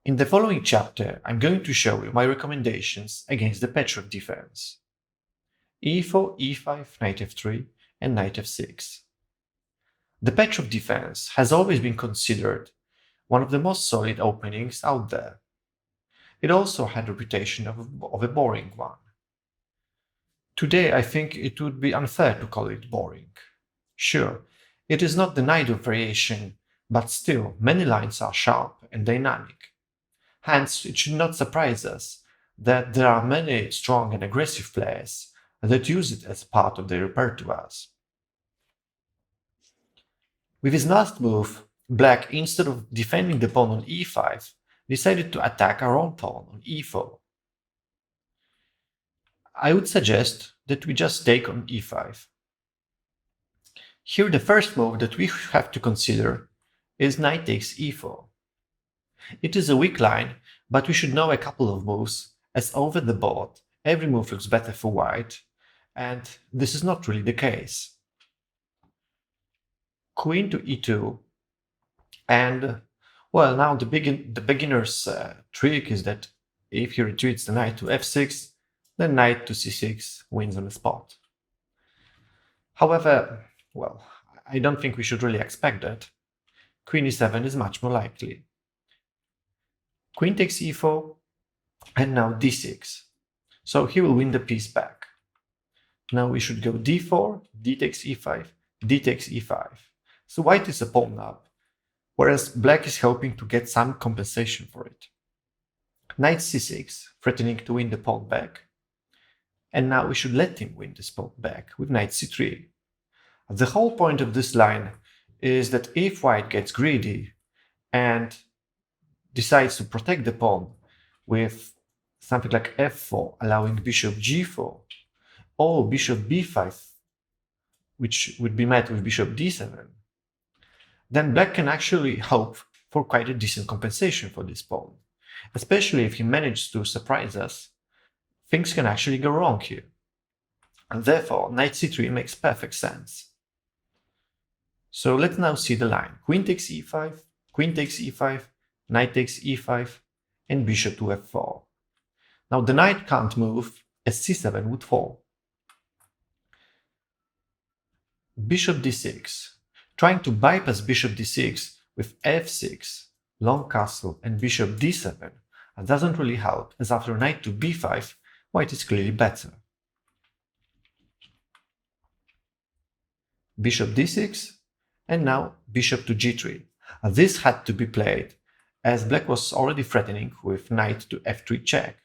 In the following chapter, I'm going to show you my recommendations against the Petrov defense. e4, e5, knight f3, and knight f6. The Petrov defense has always been considered one of the most solid openings out there. It also had a reputation of a boring one. Today, I think it would be unfair to call it boring. Sure, it is not the knight of variation, but still, many lines are sharp and dynamic. Hence, it should not surprise us that there are many strong and aggressive players that use it as part of their repertoires. With his last move, Black, instead of defending the pawn on e5, decided to attack our own pawn on e4. I would suggest that we just take on e5. Here the first move that we have to consider is knight takes e4. It is a weak line, but we should know a couple of moves, as over the board every move looks better for white, and this is not really the case. Queen to e2, and well, now the beginner's trick is that if he retreats the knight to f6, then knight to c6 wins on the spot. However, well, I don't think we should really expect that. Queen e7 is much more likely. Queen takes e4, and now d6. So he will win the piece back. Now we should go d4, d takes e5, d takes e5. So white is a pawn up, whereas black is hoping to get some compensation for it. Knight c6, threatening to win the pawn back. And now we should let him win this pawn back with knight c3. The whole point of this line is that if white gets greedy and decides to protect the pawn with something like f4, allowing bishop g4, or bishop b5, which would be met with bishop d7, then black can actually hope for quite a decent compensation for this pawn. Especially if he manages to surprise us, things can actually go wrong here. And therefore, knight c3 makes perfect sense. So let's now see the line. Queen takes e5, queen takes e5, knight takes e5, and bishop to f4. Now the knight can't move, as c7 would fall. Bishop d6. Trying to bypass bishop d6 with f6, long castle, and bishop d7 doesn't really help, as after knight to b5, white is clearly better. Bishop d6, and now bishop to g3. This had to be played, as black was already threatening with knight to f3 check.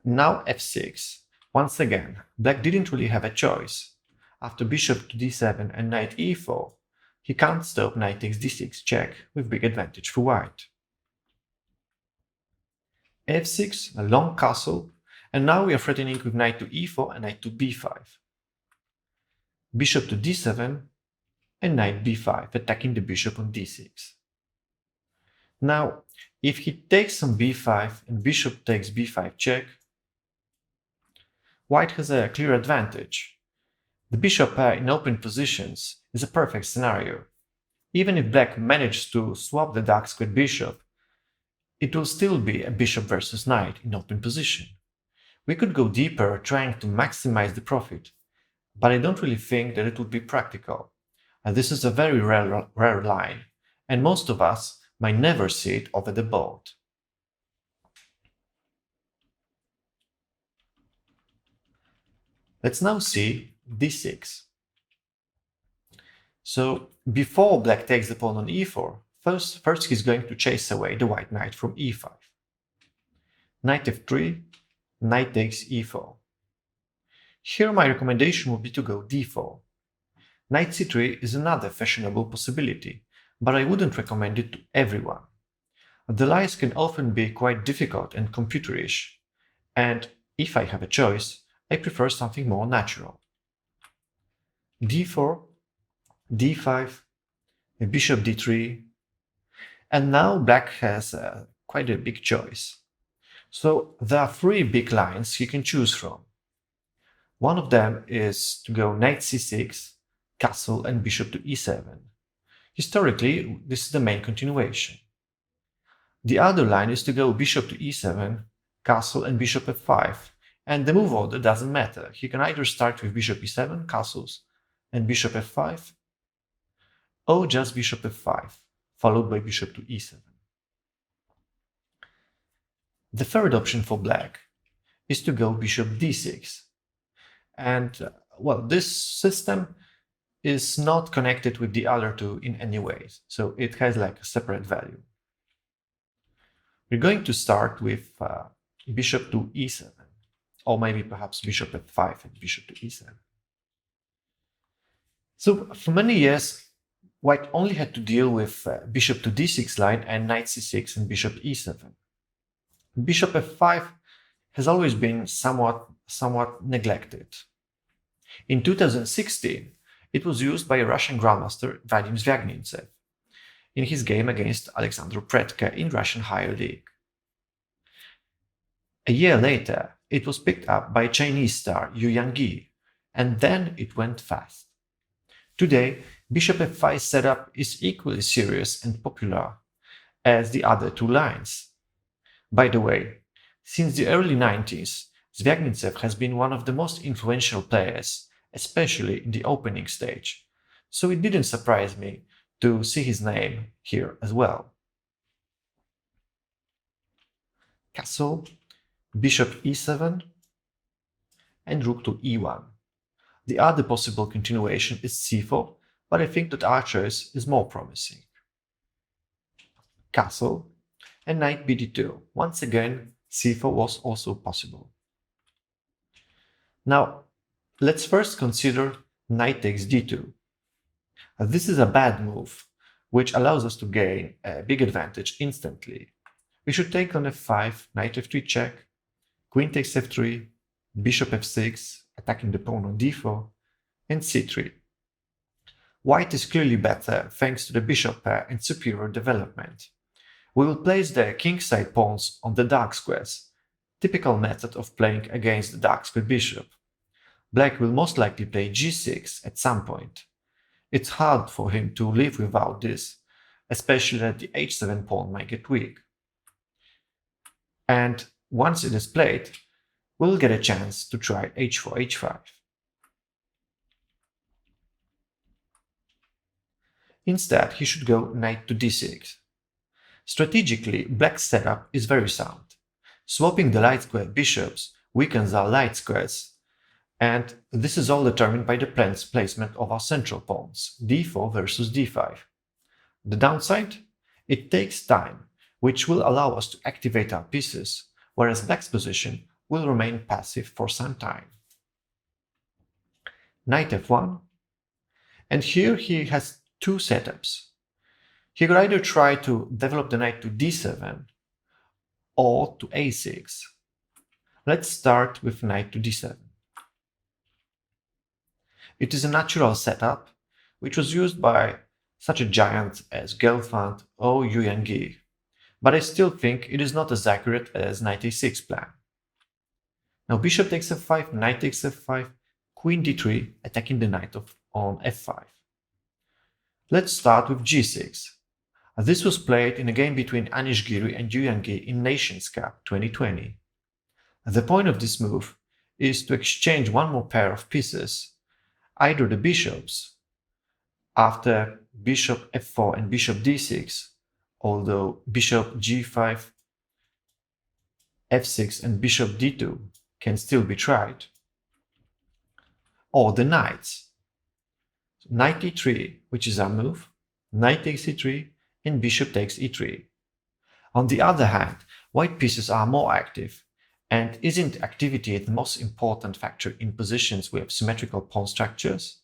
Now f6. Once again, black didn't really have a choice. After bishop to d7 and knight e4, he can't stop knight takes d6 check with big advantage for white. f6, a long castle, and now we are threatening with knight to e4 and knight to b5. Bishop to d7 and knight b5, attacking the bishop on d6. Now, if he takes on b5 and bishop takes b5 check, white has a clear advantage. The bishop pair in open positions is a perfect scenario. Even if black manages to swap the dark squared bishop, it will still be a bishop versus knight in open position. We could go deeper trying to maximize the profit, but I don't really think that it would be practical. This is a very rare line, and most of us might never see it over the board. Let's now see d6. So before black takes the pawn on e4, first he's going to chase away the white knight from e5. Knight f3, knight takes e4. Here my recommendation would be to go d4. Knight c3 is another fashionable possibility, but I wouldn't recommend it to everyone. The lines can often be quite difficult and computerish, and if I have a choice, I prefer something more natural. d4, d5, bishop d3, and now black has quite a big choice. So there are three big lines he can choose from. One of them is to go knight c6, castle, and bishop to e7. Historically, this is the main continuation. The other line is to go bishop to e7, castle and bishop f5, and the move order doesn't matter. He can either start with bishop e7, castles, and bishop f5, or just bishop f5, followed by bishop to e7. The third option for black is to go bishop d6. And, well, this system is not connected with the other two in any way, so it has like a separate value. We're going to start with bishop to e7, or maybe perhaps bishop f5 and bishop to e7. So for many years, white only had to deal with bishop to d6 line and knight c6 and bishop e7. Bishop f5 has always been somewhat neglected. In 2016, it was used by Russian grandmaster Vadim Zvyagintsev in his game against Alexander Petroff in Russian Higher League. A year later, it was picked up by Chinese star Yu Yangyi, and then it went fast. Today, bishop f5 setup is equally serious and popular as the other two lines. By the way, since the early 90s, Zvyagintsev has been one of the most influential players, especially in the opening stage, so it didn't surprise me to see his name here as well. Castle, bishop e7, and rook to e1. The other possible continuation is c4, but I think that our choice is more promising. Castle, and knight bd2. Once again, c4 was also possible. Now, let's first consider knight takes d2. This is a bad move, which allows us to gain a big advantage instantly. We should take on f5, knight f3 check, queen takes f3, bishop f6, attacking the pawn on d4, and c3. White is clearly better thanks to the bishop pair and superior development. We will place the kingside pawns on the dark squares, typical method of playing against the dark square bishop. Black will most likely play g6 at some point. It's hard for him to live without this, especially that the h7 pawn might get weak. And once it is played, we'll get a chance to try h4, h5. Instead, he should go knight to d6. Strategically, black's setup is very sound. Swapping the light square bishops weakens our light squares, and this is all determined by the placement of our central pawns, d4 versus d5. The downside? It takes time, which will allow us to activate our pieces, whereas black's position will remain passive for some time. Knight f1, and here he has two setups. He could either try to develop the knight to d7 or to a6. Let's start with knight to d7. It is a natural setup, which was used by such a giant as Gelfand or Yu Yangyi, but I still think it is not as accurate as knight a6 plan. Now bishop takes f5, knight takes f5, queen d3, attacking the knight on f5. Let's start with g6. This was played in a game between Anish Giri and Yu Yangyi in Nations Cup 2020. The point of this move is to exchange one more pair of pieces, either the bishops, after bishop f4 and bishop d6, although bishop g5, f6 and bishop d2 can still be tried, or the knights. Knight e3, which is our move, knight takes e3, and bishop takes e3. On the other hand, white pieces are more active, and isn't activity the most important factor in positions with symmetrical pawn structures?